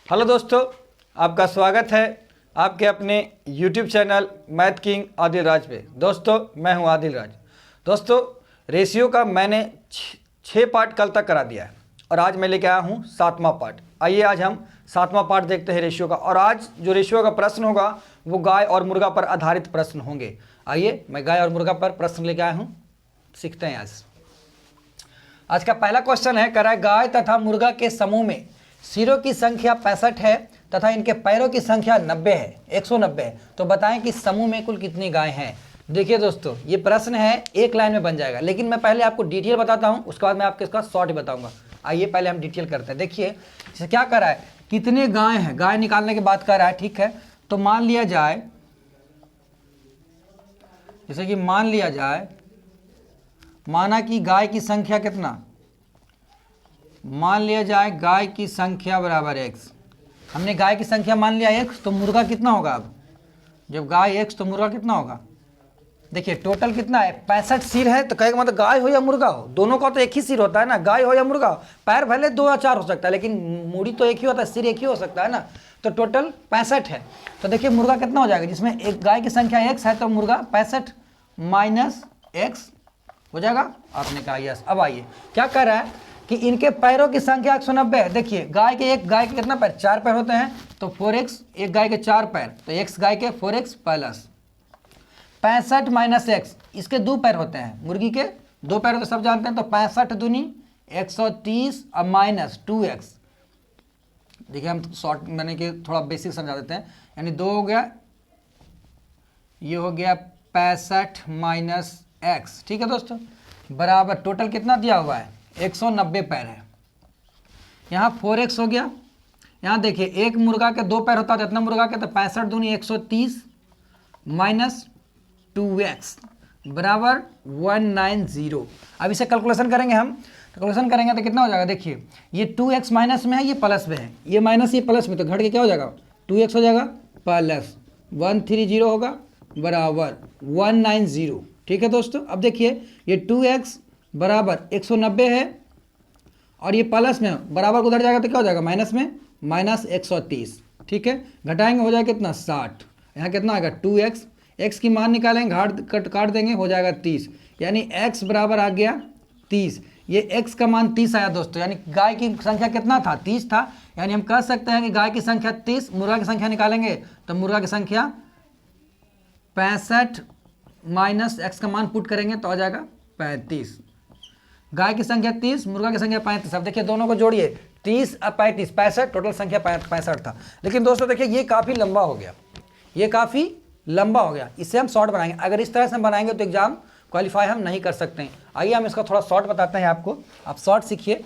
Hello दोस्तों, आपका स्वागत है आपके अपने YouTube channel math king Adil Raj पे। दोस्तों मैं हूं आदिल राज। दोस्तों रेशियो का मैंने 6 पार्ट कल तक करा दिया है और आज मैं लेके आया हूं 7वां पार्ट। आइए आज हम 7वां पार्ट देखते हैं रेशियो का। और आज जो रेशियो का प्रश्न होगा वो गाय और मुर्गा पर आधारित प्रश्न होंगे। आइए मैं गाय और मुर्गा पर प्रश्न लेके आया हूँ, सीखते हैं। आज का पहला क्वेश्चन है, कह रहा है गाय तथा मुर्गा के समूह में सिरों की संख्या 65 है तथा इनके पैरों की संख्या 90 है, 190 है, तो बताएं कि समूह में कुल कितनी गाय हैं। देखिए दोस्तों, ये प्रश्न है, एक लाइन में बन जाएगा, लेकिन मैं पहले आपको डिटेल बताता हूं, उसके बाद मैं आपको इसका शॉर्ट बताऊंगा। आइए पहले हम डिटेल करते हैं। देखिए इसे क्या कर रहा है, कितने गाय हैं, गाय निकालने की बात कर रहा है। ठीक है, तो मान लिया जाए, जैसे कि मान लिया जाए, माना कि गाय की संख्या कितना, मान लिया जाए गाय की संख्या बराबर x। हमने गाय की संख्या मान लिया x, तो मुर्गा कितना होगा। अब जब गाय x तो मुर्गा कितना होगा। देखिए टोटल कितना है, 65 सिर है, तो कहेगा मतलब गाय हो या मुर्गा हो, दोनों का तो एक ही सिर होता है ना, गाय हो या मुर्गा हो। पैर भले 2 या 4 हो सकता है, लेकिन मूड़ी तो एक ही होता है, सिर एक ही हो सकता है ना। तो टोटल 65 है। तो देखिए मुर्गा कितना हो जाएगा, जिसमें एक गाय की संख्या x है, तो मुर्गा 65 माइनस x हो जाएगा। आपने कहा यस। अब आइए क्या कर रहा है कि इनके पैरों की संख्या 190 है। देखिए गाय के कितना पैर, 4 पैर होते हैं, तो 4x, एक गाय के 4 पैर, तो x गाय के 4x प्लस 65 माइनस x, इसके 2 पैर होते हैं, मुर्गी के 2 पैर तो सब जानते हैं, तो 65 दूनी 130 और माइनस 2x। देखिए हम शॉर्ट मैंने कि थोड़ा बेसिक समझा देते हैं, यानी 2 हो गया, ये हो गया 65 माइनस x। ठीक है दोस्तों, बराबर टोटल कितना दिया हुआ है, 190 पैर है। यहाँ 4x हो गया। यहाँ देखिए एक मुर्गा के 2 पैर होता है, इतना मुर्गा के, तो 65 दूनी 130 माइनस 2x बराबर 190। अब इसे कैलकुलेशन करेंगे, हम कैलकुलेशन करेंगे तो कितना हो जाएगा। देखिए ये 2x माइनस में है, ये प्लस में है, ये माइनस ये प्लस में, तो घट के क्या हो जाएगा, 2x हो जाएगा प्लस 130 होगा बराबर 190। ठीक है दोस्तों, अब देखिए ये 2x बराबर 190 है और ये प्लस में बराबर उधर जाएगा तो क्या हो जाएगा, माइनस में माइनस 130। ठीक है, घटाएंगे हो जाएगा कितना, 60। यहाँ कितना आएगा 2x, x की मान निकालेंगे, काट देंगे, हो जाएगा 30, यानी x बराबर आ गया 30। ये x का मान 30 आया दोस्तों, यानी गाय की संख्या कितना था, 30 था। यानी हम कह सकते हैं कि गाय की संख्या 30, मुर्गा की संख्या निकालेंगे तो मुर्गा की संख्या 65 माइनस x का मान पुट करेंगे तो आ जाएगा 35। गाय की संख्या 30, मुर्गा की संख्या 35। अब देखिए दोनों को जोड़िए, 30 और 35, 65, टोटल संख्या 65 था। लेकिन दोस्तों देखिए ये काफ़ी लंबा हो गया, ये काफ़ी लंबा हो गया, इससे हम शॉर्ट बनाएंगे। अगर इस तरह से हम बनाएंगे तो एग्जाम क्वालिफाई हम नहीं कर सकते हैं। आइए हम इसका थोड़ा शॉर्ट बताते हैं आपको, आप शॉर्ट सीखिए।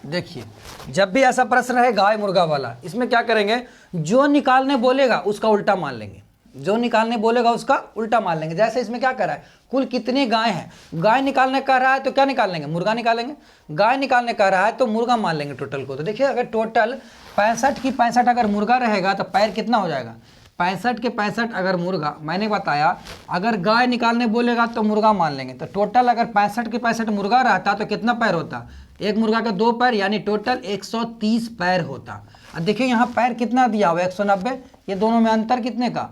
देखिए जब भी ऐसा प्रश्न है गाय मुर्गा वाला, इसमें क्या करेंगे, जो निकालने बोलेगा उसका उल्टा मान लेंगे, जो निकालने बोलेगा उसका उल्टा मान लेंगे। जैसे इसमें क्या कर रहा है, कुल कितनी गाय हैं, गाय निकालने का रहा है तो क्या निकाल लेंगे, मुर्गा निकालेंगे। गाय निकालने का रहा है तो मुर्गा मान लेंगे टोटल को। तो देखिए अगर टोटल 65 की 65 अगर मुर्गा रहेगा तो पैर कितना हो जाएगा, 65 के 65 अगर मुर्गा, मैंने बताया अगर गाय निकालने बोलेगा तो मुर्गा मान लेंगे। तो टोटल अगर 65 के 65 मुर्गा रहता तो कितना पैर होता, एक मुर्गा के 2 पैर, यानी टोटल 130 पैर होता। अब देखिए यहाँ पैर कितना दिया हुआ है, 190, ये दोनों में अंतर कितने का,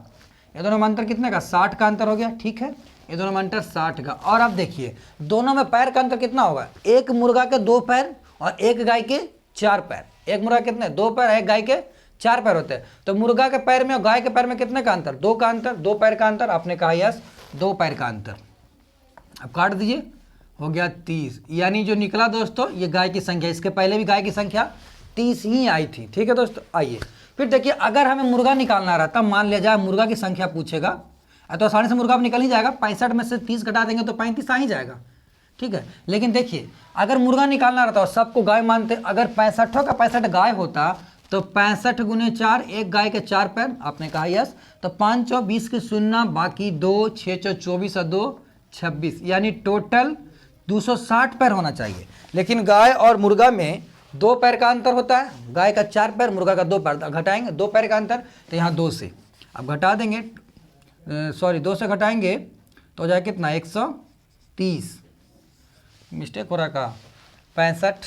ये दोनों में अंतर कितने का, 60 का अंतर हो गया। ठीक है, ये दोनों में अंतर 60 का। और अब देखिए दोनों में पैर का अंतर कितना होगा, एक मुर्गा के 2 पैर और एक गाय के 4 पैर। एक मुर्गा कितने, 2 पैर, एक गाय के 4 पैर होते हैं। तो मुर्गा के पैर में और गाय के पैर में कितने का अंतर, 2 का अंतर, 2 पैर का अंतर। आपने कहा यस, 2 पैर का अंतर। अब काट दीजिए, हो गया 30, यानी जो निकला दोस्तों ये गाय की संख्या, इसके पहले भी गाय की संख्या 30 ही आई थी। ठीक है दोस्तों, आइए फिर देखिए अगर हमें मुर्गा निकालना रहा, तब मान लिया जाए मुर्गा की संख्या पूछेगा, तो आसानी से मुर्गा निकल ही जाएगा, 65 में से 30 घटा देंगे तो 35 आ ही जाएगा। ठीक है, लेकिन देखिए अगर मुर्गा निकालना रहता और सबको गाय मानते, अगर 65 का 65 गाय होता तो 65 गुने 4, एक गाय के 4 पैर। आपने कहा यस, तो 5 चौ 20 की 0, बाकी 2, 6 चौ 24 और 2 26, यानी टोटल 260 पैर होना चाहिए। लेकिन गाय और मुर्गा में 2 पैर का अंतर होता है, गाय का 4 पैर, मुर्गा का 2 पैर, घटाएंगे 2 पैर का अंतर, तो यहाँ 2 से अब घटा देंगे, 2 से घटाएंगे तो हो जाए कितना, 130, मिस्टेक हो रहा का, 65,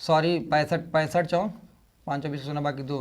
सॉरी 65 चौन 520 सोना बाकी 2,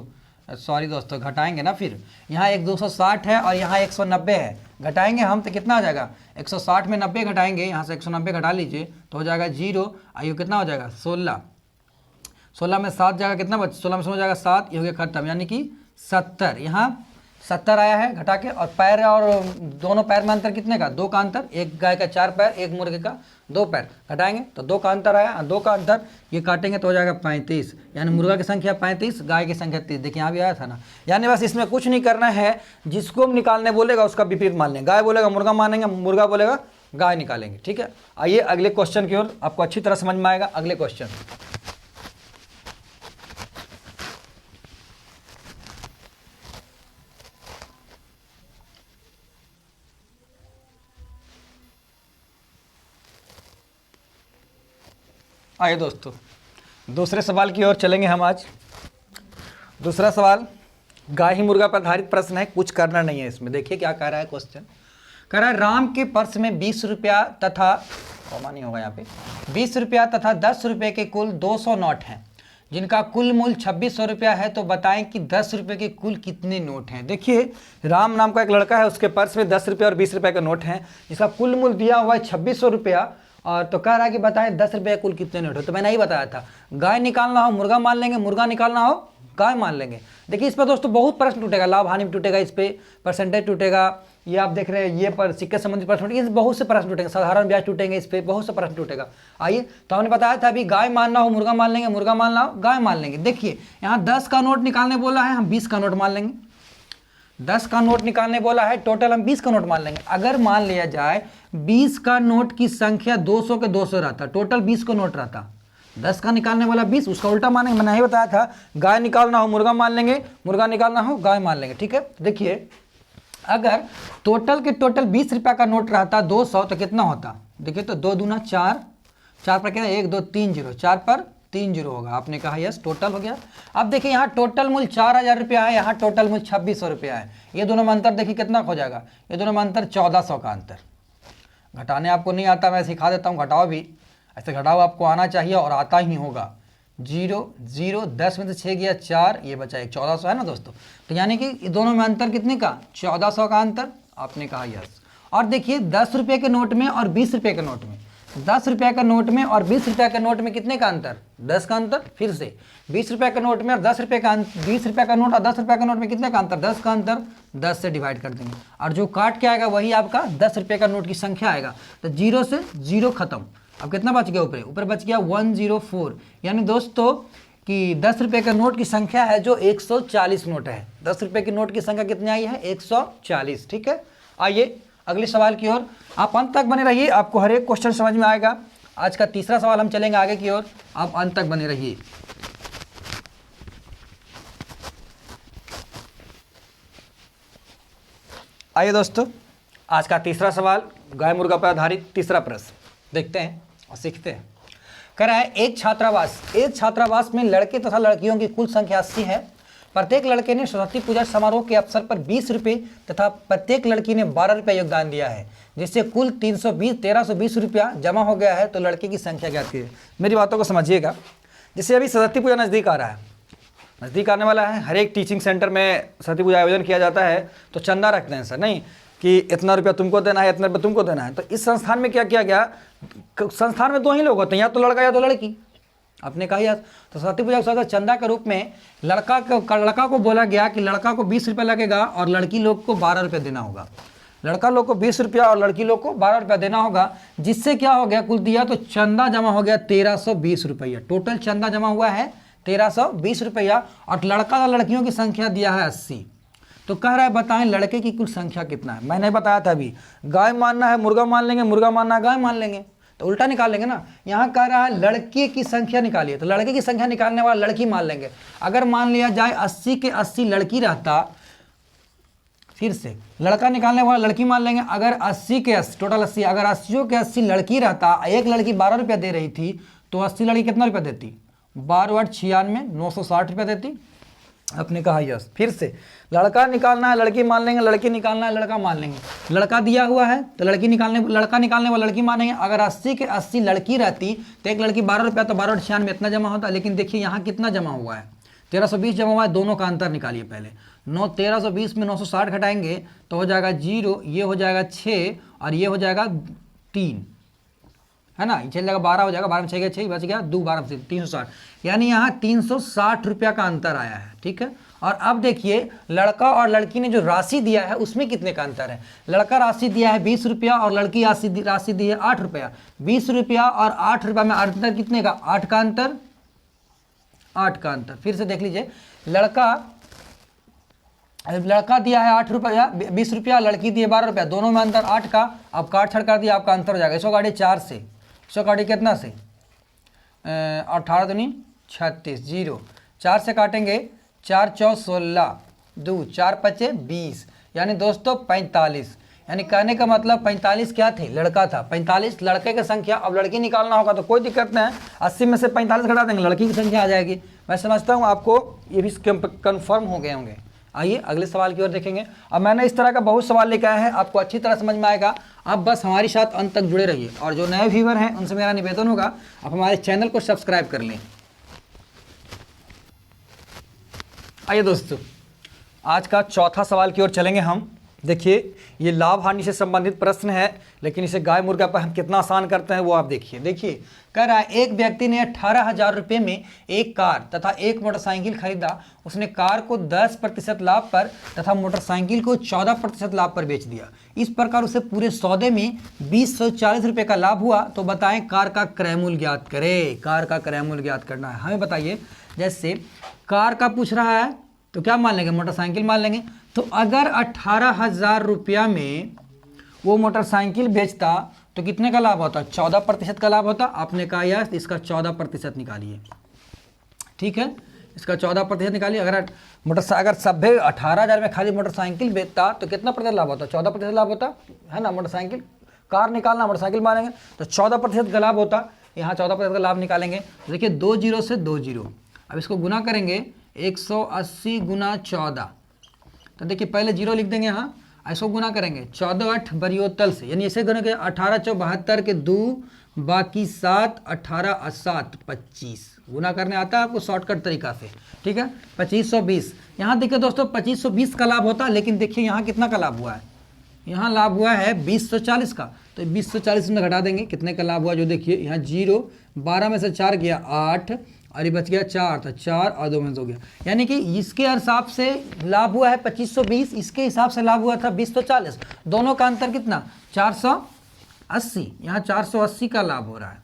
सॉरी दोस्तों घटाएंगे ना, फिर यहाँ एक 260 है और यहाँ 190 है, घटाएंगे हम तो कितना आ जाएगा, 160 में 90 घटाएंगे, यहाँ से 190 घटा लीजिए तो हो जाएगा 0। आयु कितना हो जाएगा 16 में 7 जाएगा, कितना बच 16 में 16 हो जाएगा 7, ये हो गया खत्म, यानी कि 70। यहाँ 70 आया है घटा के, और पैर और दोनों पैर में अंतर कितने का, 2 का अंतर, एक गाय का 4 पैर, एक मुर्गे का 2 पैर, घटाएंगे तो 2 का अंतर आया, 2 का अंतर ये काटेंगे तो हो जाएगा 35, यानी मुर्गा की संख्या 35, गाय की संख्या 30। देखिए यहाँ भी आया था ना, यानी बस इसमें कुछ नहीं करना है, जिसको हम निकालने बोलेगा उसका विपरीत मान लेंगे, गाय बोलेगा मुर्गा मानेंगे, मुर्गा बोलेगा गाय निकालेंगे। ठीक है, आइए अगले क्वेश्चन की ओर, आपको अच्छी तरह समझ में आएगा। अगले क्वेश्चन, आइए दोस्तों दूसरे सवाल की ओर चलेंगे हम आज। दूसरा सवाल गाय ही मुर्गा पर आधारित प्रश्न है, कुछ करना नहीं है इसमें। देखिए क्या कह रहा है क्वेश्चन, कह रहा है राम के पर्स में 20 रुपया तथा, कॉमा नहीं होगा यहाँ पे, 20 रुपया तथा 10 रुपये के कुल 200 नोट हैं, जिनका कुल मूल्य 2600 रुपया है, तो बताएं कि 10 रुपये के कुल कितने नोट हैं। देखिए राम नाम का एक लड़का है, उसके पर्स में 10 रुपये और 20 रुपये का नोट है, जिसका कुल मूल्य दिया हुआ है 2600 रुपया, और तो कह रहा है कि बताएं 10 रुपये कुल कितने नोट हो। तो मैंने ही बताया था, गाय निकालना हो मुर्गा मान लेंगे, मुर्गा निकालना हो गाय मान लेंगे। देखिए इस पर दोस्तों बहुत प्रश्न टूटेगा, लाभ हानि भी टूटेगा, इस पर परसेंटेज टूटेगा, ये आप देख रहे हैं ये पर सिक्के संबंधित प्रश्न टूटेंगे, बहुत से प्रश्न टूटेंगे, साधारण ब्याज टूटेंगे, इस पर बहुत से प्रश्न टूटेगा। आइए तो हमने बताया था अभी, गाय मानना हो मुर्गा मान लेंगे, मुर्गा मानना हो गाय मान लेंगे। देखिए यहाँ 10 का नोट निकालने बोला है, हम 20 का नोट मान लेंगे, 10 का नोट निकालने बोला है, टोटल हम 20 का नोट मान लेंगे। अगर मान लिया जाए 20 का नोट की संख्या 200 के 200 रहता, टोटल 20 का नोट रहता, 10 का निकालने वाला 20, उसका उल्टा मानेंगे। मैंने नहीं बताया था, गाय निकालना हो मुर्गा मान लेंगे, मुर्गा निकालना हो गाय मान लेंगे। ठीक है, देखिए अगर टोटल के टोटल 20 रुपया का नोट रहता 200 तो कितना होता, देखिए तो 2 दूना 4, 4 पर कितना 1 2 3 0, 4 पर 3 0 होगा, आपने कहा यस टोटल हो गया। अब देखिए यहाँ टोटल मूल्य 4000 रुपया है, यहाँ टोटल मूल्य 2600 रुपया है, ये दोनों में अंतर देखिए कितना हो जाएगा, ये दोनों में अंतर 1400 का अंतर। घटाने आपको नहीं आता, मैं सिखा देता हूँ, घटाओ भी ऐसे घटाओ आपको आना चाहिए और आता ही होगा। 0 0, 10 में से 6 गया 4, ये बचा एक 1400 है ना दोस्तों। तो यानी कि दोनों में अंतर कितने का, 1400 का अंतर, आपने कहा यस। और देखिए 10 रुपये के नोट में और 20 रुपये के नोट में, 10 रुपये का नोट में और 20 रुपये के नोट में कितने का अंतर, 10 का अंतर। फिर से 20 रुपये के नोट में और 10 रुपये का, 20 रुपये का नोट और 10 रुपये का नोट में कितने का अंतर, 10 का अंतर, 10 से डिवाइड कर देंगे, और जो काट के आएगा वही आपका 10 रुपये का नोट की संख्या आएगा। तो 0 से 0 खत्म, अब कितना बच गया, ऊपर बच गया 104, यानी दोस्तों कि 10 रुपये के नोट की संख्या है जो 140 नोट है। 10 रुपये की नोट की संख्या कितनी आई है, 140। ठीक है, आइए अगले सवाल की ओर, आप अंत तक बने रहिए, आपको हर एक क्वेश्चन समझ में आएगा। आज का तीसरा सवाल हम चलेंगे आगे की ओर, आप अंत तक बने रहिए। आइए दोस्तों आज का तीसरा सवाल, गाय मुर्गा पर आधारित तीसरा प्रश्न देखते हैं और सीखते हैं। कह रहा है एक छात्रावास में लड़के तथा लड़कियों की कुल संख्या 80 है। प्रत्येक लड़के ने सरस्वती पूजा समारोह के अवसर पर 20 रुपये तथा प्रत्येक लड़की ने 12 रुपये योगदान दिया है, जिससे कुल 1320 रुपया जमा हो गया है। तो लड़के की संख्या क्या थी। मेरी बातों को समझिएगा, जैसे अभी सरस्वती पूजा नज़दीक आ रहा है, नज़दीक आने वाला है, हर एक टीचिंग सेंटर में सरस्वती पूजा आयोजन किया जाता है, तो चंदा रखते हैं सर, नहीं कि इतना रुपया तुमको देना है, इतना रुपया तुमको देना है। तो इस संस्थान में क्या किया गया, संस्थान में 2 ही लोग होते हैं, या तो लड़का या तो लड़की, आपने कहा यार। तो सरस्वती पूजा के चंदा के रूप में लड़का को बोला गया कि लड़का को 20 रुपये लगेगा और लड़की लोग को 12 रुपये देना होगा। लड़का लोग को 20 रुपया और लड़की लोग को 12 रुपया देना होगा, जिससे क्या हो गया, कुल दिया तो चंदा जमा हो गया 1320 रुपया। टोटल चंदा जमा हुआ है 1320 रुपया, और लड़का और लड़कियों की संख्या दिया है 80। तो कह रहा है बताएं लड़के की कुल संख्या कितना है। मैंने बताया था अभी, गाय मानना है मुर्गा मान लेंगे, मुर्गा मानना है गाय मान लेंगे, तो उल्टा निकाल लेंगे ना। यहाँ कह रहा है लड़के की संख्या निकालिए, तो लड़के की संख्या निकालने वाला लड़की मान लेंगे। अगर मान लिया जाए 80 के 80 लड़की रहता, फिर से लड़का निकालने वाला लड़की मान लेंगे। अगर 80 के 80 टोटल 80, अगर 80 के 80 लड़की रहता, एक लड़की 12 रुपया दे रही थी, तो 80 लड़की कितना रुपया देती, 12 8 96 960 रुपया देती। आपने कहा यस। फिर से लड़का निकालना है लड़की मान लेंगे, लड़की निकालना है लड़का मान लेंगे। लड़का दिया हुआ है तो लड़का निकालने वाला लड़की मानेंगे। अगर 80 के 80 लड़की रहती तो एक लड़की 12 रुपया, तो 12 96 इतना जमा होता। लेकिन देखिए यहाँ कितना जमा हुआ है, 1320 जमा हुआ है। दोनों का अंतर निकालिए पहले। 1320 में 960 घटाएंगे तो हो जाएगा 0, ये हो जाएगा 6 और ये हो जाएगा 3, है ना। चल जाएगा 12 हो जाएगा, 12 में 6 गया 6 बच गया 2, 12 से 360, यानी यहाँ 360 रुपया का अंतर आया है। ठीक है। और अब देखिए लड़का और लड़की ने जो राशि दिया है उसमें कितने का अंतर है। लड़का राशि दिया है 20 रुपया और लड़की राशि दी है 8 रुपया। 20 रुपया और 8 रुपया में अंतर कितने का, 8 का अंतर, 8 का अंतर। फिर से देख लीजिए, लड़का दिया है 8 रुपया 20 रुपया, लड़की दी है 12 रुपया, दोनों में अंतर 8 का। अब काट छड़ कर दिया, आपका अंतर हो जाएगा। इसको काटिए 4 से, इसको काटिए कितना से, 18 दूनी 36, 0, 4 से काटेंगे 4 चौ 16, 2 4 पचे 20, यानी दोस्तों 45। यानी कहने का मतलब 45 क्या थे, लड़का था। 45 लड़के की संख्या। अब लड़की निकालना होगा तो कोई दिक्कत नहीं है, 80 में से 45 घटा देंगे, लड़की की संख्या आ जाएगी। मैं समझता हूँ आपको ये भी कन्फर्म हो गए होंगे। आइए अगले सवाल की ओर देखेंगे। अब मैंने इस तरह का बहुत सवाल लेकर आया है, आपको अच्छी तरह समझ में आएगा। आप बस हमारे साथ अंत तक जुड़े रहिए। और जो नए व्यूअर हैं उनसे मेरा निवेदन होगा आप हमारे चैनल को सब्सक्राइब कर लें। आइए दोस्तों, आज का चौथा सवाल की ओर चलेंगे हम। देखिए ये लाभ हानि से संबंधित प्रश्न है, लेकिन इसे गाय मुर्गा पर हम कितना आसान करते हैं वो आप देखिए। देखिए कह रहा है, एक व्यक्ति ने 18,000 रुपये में एक कार तथा एक मोटरसाइकिल खरीदा। उसने कार को 10% लाभ पर तथा मोटरसाइकिल को 14% लाभ पर बेच दिया। इस प्रकार उसे पूरे सौदे में 2040 रुपये का लाभ हुआ। तो बताएं कार का क्रय मूल्य ज्ञात करें। कार का क्रय मूल्य ज्ञात करना है हमें। बताइए, जैसे कार का पूछ रहा है तो क्या मान लेंगे, मोटरसाइकिल मान लेंगे। तो अगर 18,000 रुपया में वो मोटरसाइकिल बेचता तो कितने का लाभ होता, 14% का लाभ होता। आपने कहा यार इसका 14% निकालिए। ठीक है, इसका 14% निकालिए। अगर सभ्य 18,000 में खाली मोटरसाइकिल बेचता तो कितना प्रतिशत लाभ होता, 14% लाभ होता, है ना। मोटरसाइकिल, कार निकालना, मोटरसाइकिल मानेंगे तो 14% का लाभ होता। यहाँ 14% का लाभ निकालेंगे तो देखिए 2 0 से 2 0। अब इसको गुना करेंगे 180 गुना 14, तो देखिए पहले 0 लिख देंगे यहाँ। इसको गुना करेंगे 14 8 बरियोतल से, यानी ऐसे गुना के 18 चौ 72 के 2 बाकी 7 18 7 25 गुना करने आता है आपको शॉर्टकट तरीका से। ठीक है, 2520। यहाँ देखिए दोस्तों 2520 का लाभ होता है, लेकिन देखिए यहाँ कितना का लाभ हुआ है, यहाँ लाभ हुआ है 2040 का। तो 2040 में घटा देंगे कितने का लाभ हुआ, जो देखिए यहाँ 0, 12 में से 4 गया 8 और ये बच गया 4, तो 4 और 2 में से हो गया। यानी कि इसके हिसाब से लाभ हुआ है 2520, इसके हिसाब से लाभ हुआ था 2040। दोनों का अंतर कितना, 480। यहाँ 480 का लाभ हो रहा है।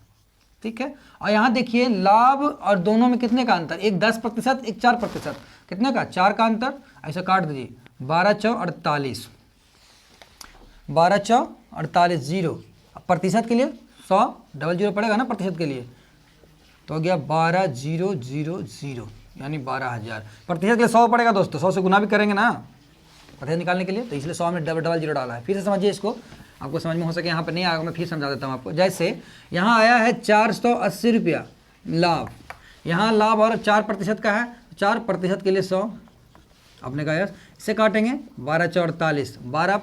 ठीक है, और यहाँ देखिए लाभ और दोनों में कितने का अंतर, एक 10%, एक 4%, कितने का, 4 का अंतर। ऐसे काट दीजिए 12 चौ 48, 12 चौ 48, 0 प्रतिशत के लिए 100 डबल 0 पड़ेगा ना प्रतिशत के लिए, तो हो गया 12000, यानी 12,000। प्रतिशत के लिए 100 पड़ेगा दोस्तों, 100 से गुना भी करेंगे ना प्रतिशत निकालने के लिए, तो इसलिए 100 में डबल 0 डाला है। फिर से समझिए इसको, आपको समझ में हो सके, यहाँ पर नहीं आएगा, मैं फिर समझा देता हूँ आपको। जैसे यहाँ आया है 480 रुपया लाभ, यहाँ लाभ और 4% का है, 4% के लिए 100, आपने कहा यार इसे काटेंगे 12 चौ 48, 12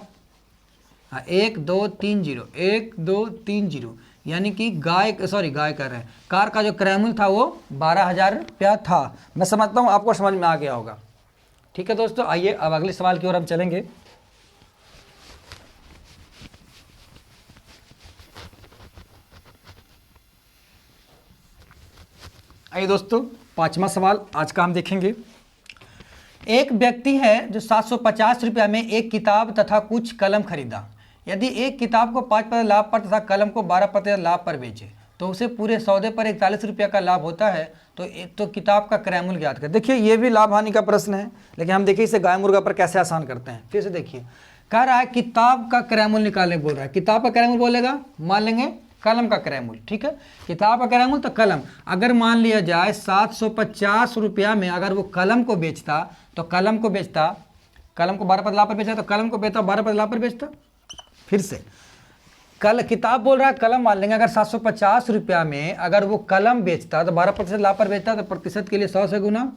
1 2 3 0, 1 2 3 0, यानी कि गाय कर रहे हैं, कार का जो क्रय मूल्य था वो 12,000 रुपया था। मैं समझता हूँ आपको समझ में आ गया होगा। ठीक है दोस्तों, आइए अब अगले सवाल की ओर हम चलेंगे। आइए दोस्तों, 5वां सवाल आज का हम देखेंगे। एक व्यक्ति है जो 750 रुपया में एक किताब तथा कुछ कलम खरीदा। यदि एक किताब को 5% लाभ पर तथा कलम को 12% लाभ पर बेचे तो उसे पूरे सौदे पर 41 रुपया का लाभ होता है। तो किताब का क्रय मूल्य ज्ञात करें। देखिए ये भी लाभ हानि का प्रश्न है, लेकिन हम देखिए इसे गाय मुर्गा पर कैसे आसान करते हैं। फिर से देखिए, कह रहा है किताब का क्रय मूल्य निकालने बोल रहा है। किताब का क्रय मूल्य बोलेगा, मान लेंगे कलम का क्रय मूल्य। ठीक है, किताब का क्रय मूल्य तो कलम, अगर मान लिया जाए 750 रुपया में अगर वो कलम को बेचता तो कलम को 12% लाभ पर बेचता, तो कलम को बेचता 12% लाभ पर बेचता। फिर से किताब बोल रहा है, कलम मान लेंगे अगर 750 रुपया में अगर वो कलम बेचता तो 12% लाभ पर बेचता, तो प्रतिशत के लिए 100 से गुना,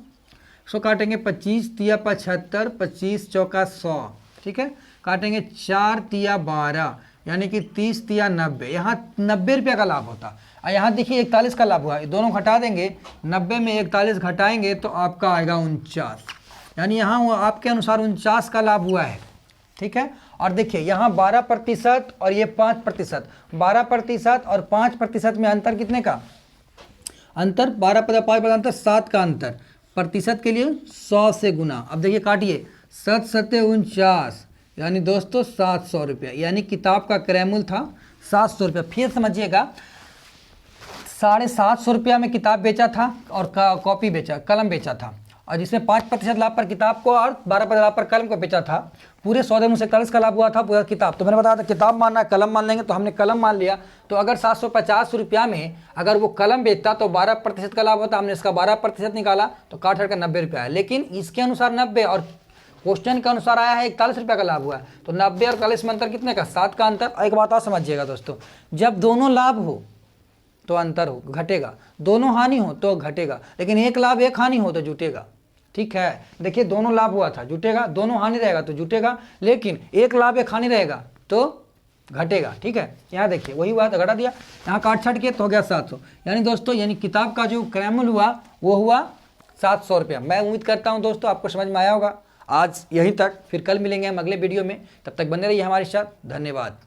सो काटेंगे 25 तिया 75, 25 चौका 100, ठीक है। काटेंगे 4 तिया 12, यानी कि 30 तिया 90, यहाँ 90 रुपये का लाभ होता। और यहाँ देखिए 41 का लाभ हुआ, दोनों घटा देंगे, 90 में 41 घटाएंगे तो आपका आएगा 49, यानी यहाँ वो आपके अनुसार 49 का लाभ हुआ है, ठीक है। और देखिए यहाँ 12% और ये 5%, 12% और 5% में अंतर कितने का अंतर, 12 5 अंतर 7 का अंतर, प्रतिशत के लिए 100 से गुना। अब देखिए काटिए, 7 सत्ते 49, यानी दोस्तों 700 रुपये, यानी किताब का क्रय मूल्य था 700 रुपये। फिर समझिएगा 750 रुपया में किताब बेचा था और कॉपी बेचा, कलम बेचा था, और जिसमें 5% लाभ पर किताब को और 12% लाभ पर कलम को बेचा था। पूरे सौदे में 41 का लाभ हुआ था पूरा किताब। तो मैंने बताया था किताब मानना है, कलम मान लेंगे, तो हमने कलम मान लिया। तो अगर 750 रुपया में अगर वो कलम बेचता तो 12% का लाभ होता, हमने इसका 12% निकाला तो काट हट का 90 रुपया है। लेकिन इसके अनुसार 90 और क्वेश्चन के अनुसार आया है 41 रुपये का लाभ हुआ है। तो 90 और 41 में अंतर कितने का, 7 का अंतर। एक बात और समझिएगा दोस्तों, जब दोनों लाभ हो तो अंतर हो घटेगा, दोनों हानि हो तो घटेगा, लेकिन एक लाभ एक हानि हो तो जुटेगा, ठीक है। देखिए दोनों लाभ हुआ था जुटेगा, दोनों हानि रहेगा तो जुटेगा, लेकिन एक लाभ एक हानि रहेगा तो घटेगा, ठीक है। यहाँ देखिए वही बात घटा दिया, यहाँ काट छाट के तो हो गया 700, यानी दोस्तों यानी किताब का जो क्रय मूल्य हुआ वो हुआ 700 रुपया। मैं उम्मीद करता हूँ दोस्तों आपको समझ में आया होगा। आज यहीं तक, फिर कल मिलेंगे हम अगले वीडियो में, तब तक बने रहिए हमारे साथ। धन्यवाद।